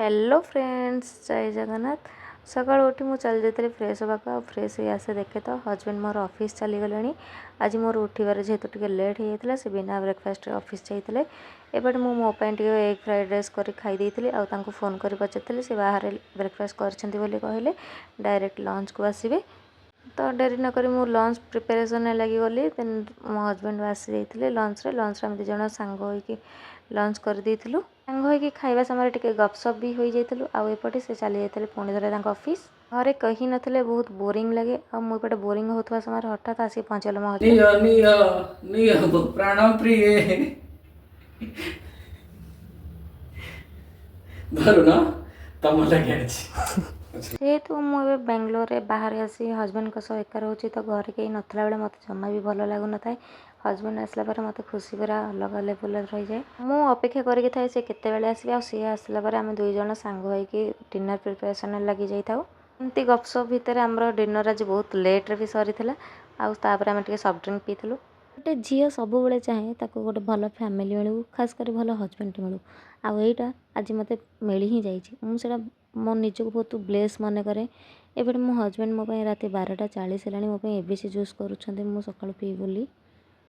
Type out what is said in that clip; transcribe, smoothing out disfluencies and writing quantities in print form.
Hello friends, जय जगन्नाथ। सकाल उठी मुझे चल जाती फ्रेश हाँका फ्रेश हो आसे देखे तो हजबैंड मोर ऑफिस चली गले। आज मोर उठबार जेहेतु टे लेट हो जाता से बिना ब्रेकफास्ट ऑफिस जाते एपटे मुझे एग फ्राइड राइस कर खाई फोन कर पचारि से बाहर ब्रेकफास्ट कर डायरेक्ट लंच को आसबे तो डेरी नक मु लंच प्रिपेरेसन लगी गली। देन मो हजबैंड आसी जाते लंच आम दिज सांग हो लंच करदेलु। सांग हो खाଇବା समय टे गपसप भी हो जाइलु। आउपटे से चली जाते पुणी थे ऑफिस। घरे कहीं नथिले बहुत बोरिंग लगे। मुझे बोरिंग होता समय हठात आसिक पहुँचल मो हजबैंड। प्राण प्रिय धरुना तम लगे जेहेतु मुझे बेंगलोर बाहर आसी हजबैंड एका रोचे तो घर कहीं नथला बेले मत जमा भी भल लगुन था। हजबैंड आसला पर मत खुशी पूरा अलग लेवल रही जाए। मु अपेक्षा करके थाए से केते आसबे सी आसला पर आम दुई जन सांग होइकी डिनर प्रिपरेशन लगी जाइए। एमती गपसप भितर आमर डिनर आज बहुत लेट्रे भी सरी आउे आम सफ्ट ड्रिंक पीलु। गोटे झील सब चाहे गोटे भल फैमिली मिलू, खास कर भल हजबैंड मिलू। आईटा आज मत मिल ही जाइए। मो निजक बहुत ब्लेस मन कै। एपटे मो हजबैंड मो रात 12:40 है मोप एबीसी जूस करूँ सका पी बोली।